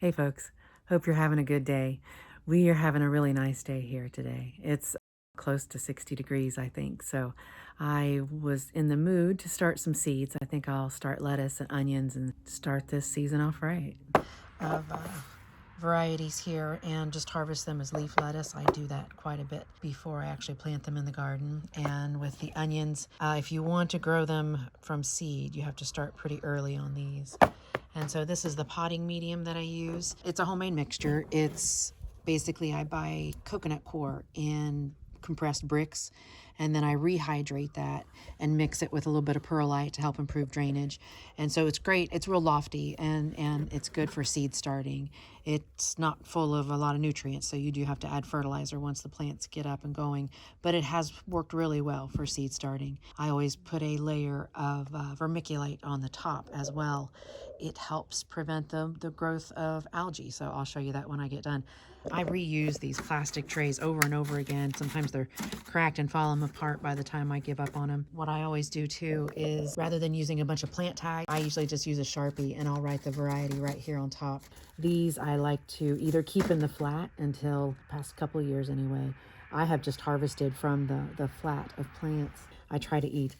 Hey folks, hope you're having a good day. We are having a really nice day here today. It's close to 60 degrees, I think. So I was in the mood to start some seeds. I think I'll start lettuce and onions and start this season off right. Of varieties here and just harvest them as leaf lettuce. I do that quite a bit before I actually plant them in the garden. And with the onions, if you want to grow them from seed, you have to start pretty early on these. And so this is the potting medium that I use. It's a homemade mixture. It's basically, I buy coconut coir in compressed bricks, and then I rehydrate that and mix it with a little bit of perlite to help improve drainage. And so it's great. It's real lofty, and it's good for seed starting. It's not full of a lot of nutrients, so you do have to add fertilizer once the plants get up and going, but it has worked really well for seed starting. I always put a layer of vermiculite on the top as well. It helps prevent the growth of algae, so I'll show you that when I get done. I reuse these plastic trays over and over again. Sometimes they're cracked and falling apart by the time I give up on them. What I always do too is, rather than using a bunch of plant tags, I usually just use a Sharpie and I'll write the variety right here on top. These I like to either keep in the flat until the past couple of years anyway. I have just harvested from the flat of plants. I try to eat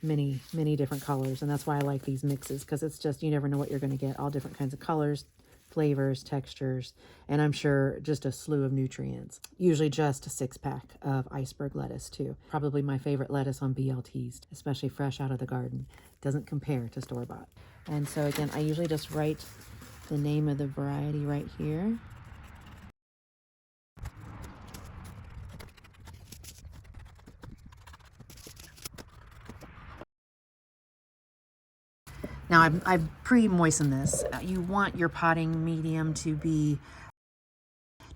many different colors, and that's why I like these mixes, because it's just, you never know what you're going to get. All different kinds of colors, flavors, textures, and I'm sure just a slew of nutrients. Usually just a 6-pack of iceberg lettuce too. Probably my favorite lettuce on BLTs, especially fresh out of the garden. Doesn't compare to store-bought. And so again, I usually just write the name of the variety right here. Now I've pre-moistened this. You want your potting medium to be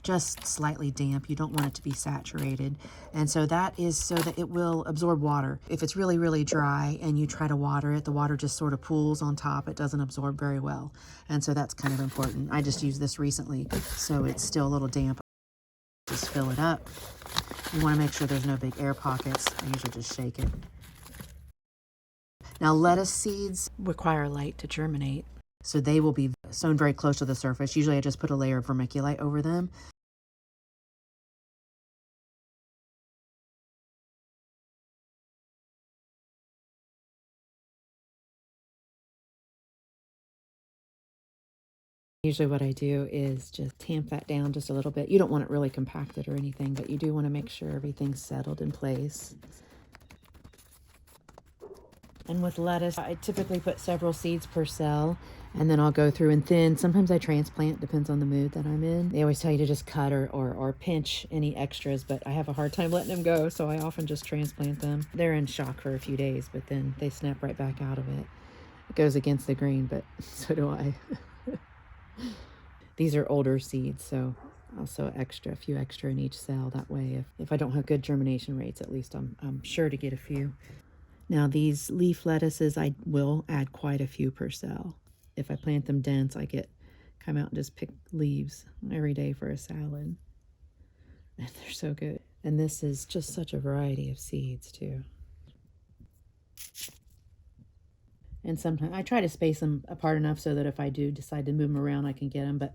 just slightly damp. You don't want it to be saturated. And so that is so that it will absorb water. If it's really dry and you try to water it, the water just sort of pools on top. It doesn't absorb very well. And so that's kind of important. I just used this recently, so it's still a little damp. Just fill it up. You want to make sure there's no big air pockets. I usually just shake it. Now, lettuce seeds require light to germinate, so they will be sown very close to the surface. Usually I just put a layer of vermiculite over them. Usually what I do is just tamp that down just a little bit. You don't want it really compacted or anything, but you do want to make sure everything's settled in place. And with lettuce, I typically put several seeds per cell, and then I'll go through and thin. Sometimes I transplant, depends on the mood that I'm in. They always tell you to just cut or pinch any extras, but I have a hard time letting them go, so I often just transplant them. They're in shock for a few days, but then they snap right back out of it. It goes against the grain, but so do I. These are older seeds, so I'll sow a few extra in each cell. That way, if I don't have good germination rates, at least I'm sure to get a few. Now these leaf lettuces, I will add quite a few per cell. If I plant them dense, come out and just pick leaves every day for a salad. And they're so good. And this is just such a variety of seeds too. And sometimes I try to space them apart enough so that if I do decide to move them around, I can get them. But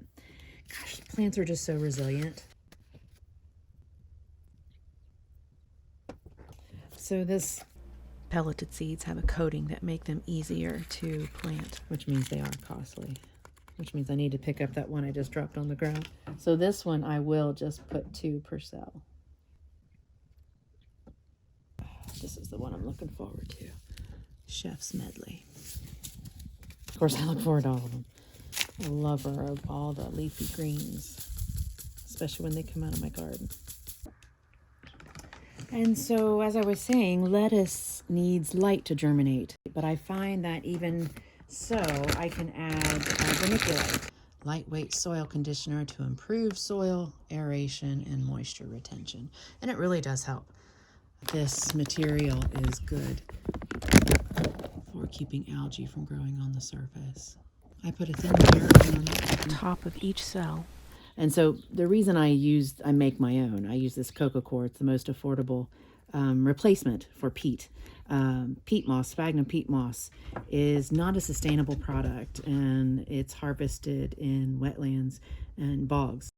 gosh, plants are just so resilient. So this pelleted seeds have a coating that make them easier to plant, which means they are costly, which means I need to pick up that one I just dropped on the ground. So this one I will just put 2 per cell. This is the one I'm looking forward to. Chef's Medley. Of course, I look forward to all of them. A lover of all the leafy greens, especially when they come out of my garden. And so, as I was saying, lettuce needs light to germinate, but I find that even so, I can add vermiculite, lightweight soil conditioner, to improve soil aeration and moisture retention. And it really does help. This material is good for keeping algae from growing on the surface. I put a thin layer on the top of each cell. And so the reason I make my own, I use this cocoa coir. It's the most affordable replacement for peat. Peat moss, sphagnum peat moss, is not a sustainable product, and it's harvested in wetlands and bogs.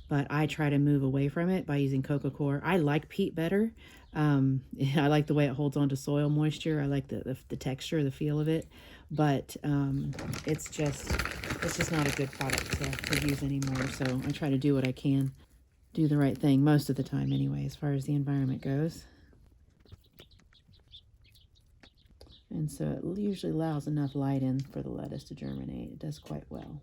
But I try to move away from it by using coco coir. I like peat better. I like the way it holds onto soil moisture. I like the texture, the feel of it. But it's just not a good product to use anymore. So I try to do what I can, do the right thing most of the time anyway, as far as the environment goes. And so it usually allows enough light in for the lettuce to germinate. It does quite well.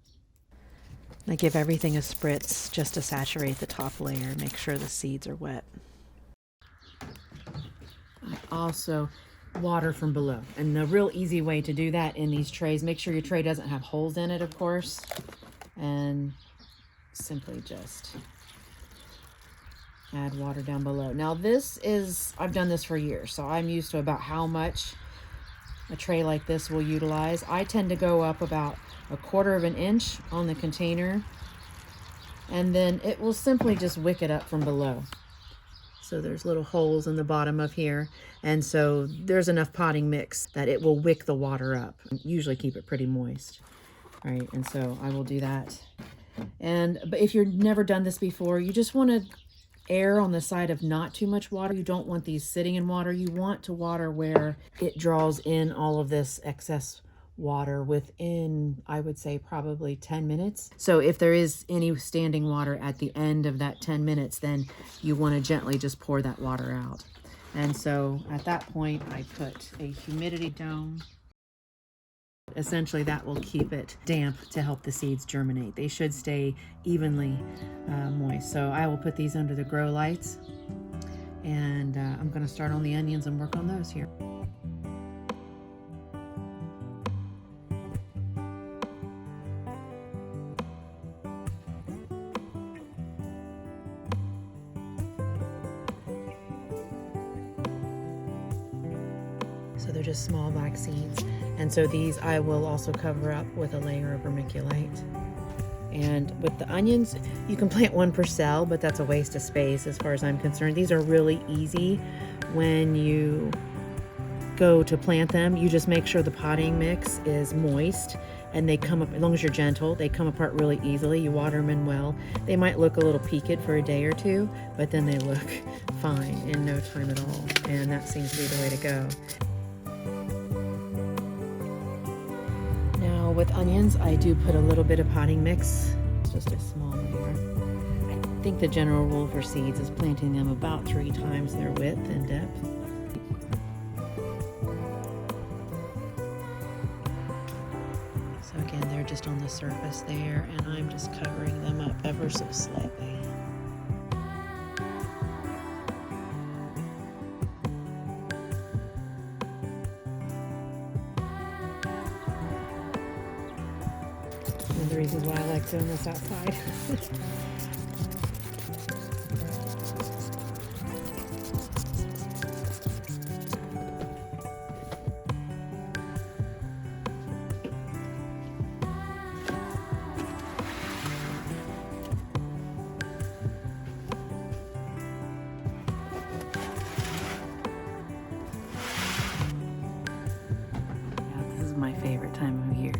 I give everything a spritz just to saturate the top layer, make sure the seeds are wet. I also water from below. And the real easy way to do that in these trays, make sure your tray doesn't have holes in it, of course. And simply just add water down below. Now I've done this for years, so I'm used to about how much a tray like this will utilize. I tend to go up about 1/4 of an inch on the container, and then it will simply just wick it up from below. So there's little holes in the bottom of here, and so there's enough potting mix that it will wick the water up. Usually keep it pretty moist, right? And so I will do that. But if you've never done this before, you just want to err on the side of not too much water. You don't want these sitting in water. You want to water where it draws in all of this excess water within, I would say, probably 10 minutes. So if there is any standing water at the end of that 10 minutes, then you want to gently just pour that water out. And so at that point, I put a humidity dome. Essentially, that will keep it damp to help the seeds germinate. They should stay evenly moist. So I will put these under the grow lights, and I'm going to start on the onions and work on those here. So they're just small black seeds. And so these I will also cover up with a layer of vermiculite. And with the onions, you can plant one per cell, but that's a waste of space as far as I'm concerned. These are really easy when you go to plant them. You just make sure the potting mix is moist, and they come up, as long as you're gentle, they come apart really easily. You water them in well. They might look a little peaked for a day or two, but then they look fine in no time at all. And that seems to be the way to go. Now with onions, I do put a little bit of potting mix. It's just a small layer. I think the general rule for seeds is planting them about 3 times their width and depth. So again, they're just on the surface there, and I'm just covering them up ever so slightly. One of the reasons why I like doing this outside. My favorite time of year.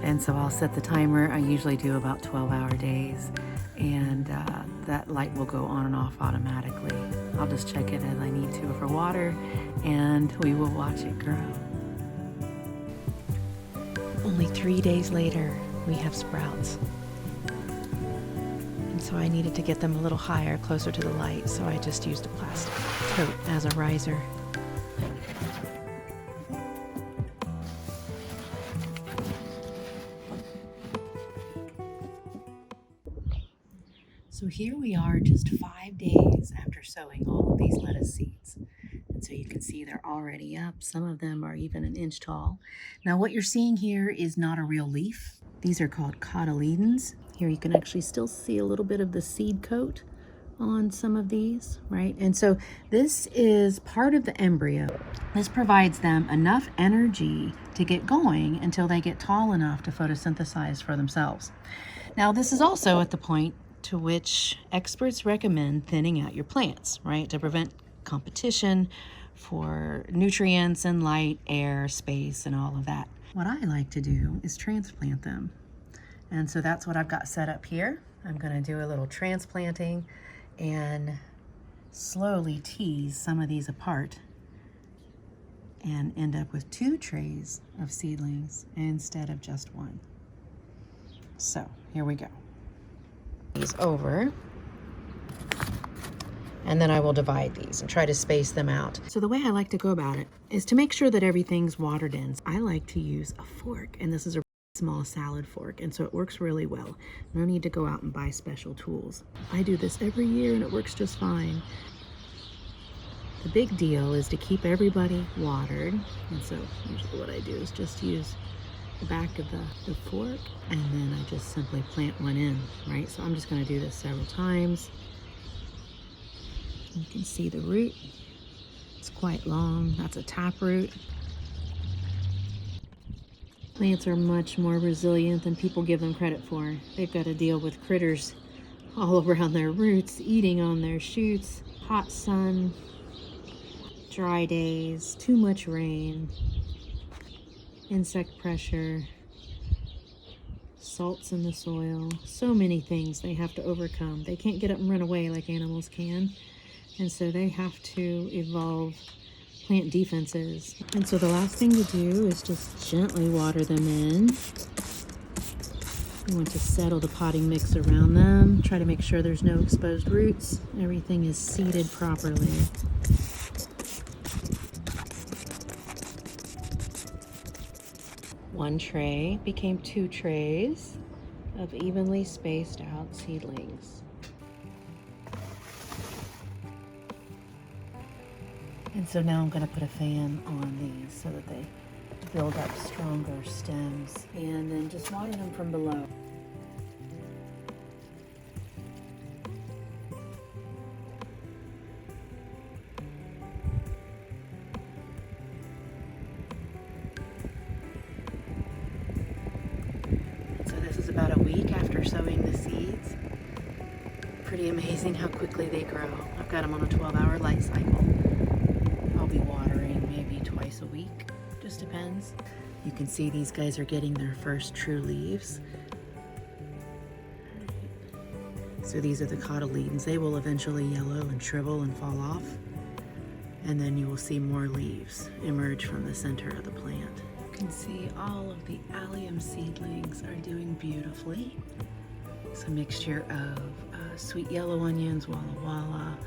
And so I'll set the timer. I usually do about 12-hour days, and that light will go on and off automatically. I'll just check it as I need to for water, and we will watch it grow. Only 3 days later, we have sprouts. And so I needed to get them a little higher, closer to the light, so I just used a plastic tote as a riser. So here we are just 5 days after sowing all of these lettuce seeds. And so you can see they're already up. Some of them are even an inch tall. Now what you're seeing here is not a real leaf. These are called cotyledons. Here you can actually still see a little bit of the seed coat on some of these, right? And so this is part of the embryo. This provides them enough energy to get going until they get tall enough to photosynthesize for themselves. Now this is also at the point to which experts recommend thinning out your plants, right? To prevent competition for nutrients and light, air, space, and all of that. What I like to do is transplant them. And so that's what I've got set up here. I'm gonna do a little transplanting and slowly tease some of these apart and end up with 2 trays of seedlings instead of just 1. So here we go. These over, and then I will divide these and try to space them out. So the way I like to go about it is to make sure that everything's watered in. I like to use a fork, and this is a small salad fork, and so it works really well. No need to go out and buy special tools. I do this every year and it works just fine. The big deal is to keep everybody watered, and so usually what I do is just use the back of the fork, and then I just simply plant one in, right? So I'm just going to do this several times. You can see the root. It's quite long. That's a taproot. Plants are much more resilient than people give them credit for. They've got to deal with critters all around their roots, eating on their shoots, hot sun, dry days, too much rain, insect pressure, salts in the soil, so many things they have to overcome. They can't get up and run away like animals can, and so they have to evolve plant defenses. And so the last thing to do is just gently water them in. You want to settle the potting mix around them. Try to make sure there's no exposed roots. Everything is seeded properly. One tray became 2 trays of evenly spaced out seedlings. And so now I'm going to put a fan on these so that they build up stronger stems, and then just water them from below. So this is about a week after sowing the seeds. Pretty amazing how quickly they grow. I've got them on a 12-hour light cycle. I'll be watering maybe twice a week, just depends. You can see these guys are getting their first true leaves. So these are the cotyledons. They will eventually yellow and shrivel and fall off. And then you will see more leaves emerge from the center of the plant. You can see all of the allium seedlings are doing beautifully. It's a mixture of sweet yellow onions, walla walla,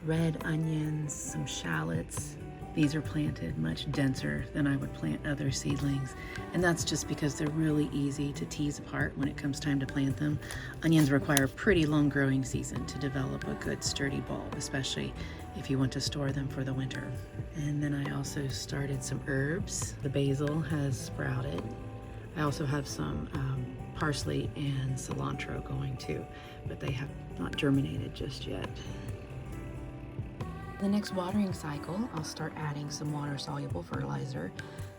red onions, some shallots. These are planted much denser than I would plant other seedlings, and that's just because they're really easy to tease apart when it comes time to plant them. Onions require a pretty long growing season to develop a good sturdy bulb, especially if you want to store them for the winter. And then I also started some herbs. The basil has sprouted. I also have some parsley and cilantro going too, but they have not germinated just yet. The next watering cycle, I'll start adding some water-soluble fertilizer.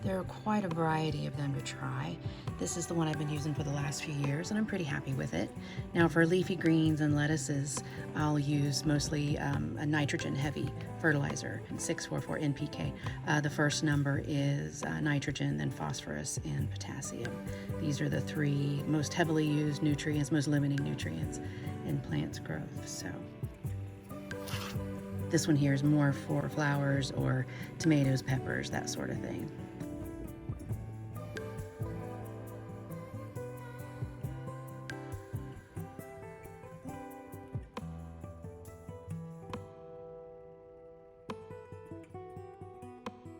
There are quite a variety of them to try. This is the one I've been using for the last few years, and I'm pretty happy with it. Now for leafy greens and lettuces, I'll use mostly a nitrogen-heavy fertilizer, 644 NPK. The first number is nitrogen, then phosphorus, and potassium. These are the 3 most heavily used nutrients, most limiting nutrients in plants' growth. So this one here is more for flowers or tomatoes, peppers, that sort of thing.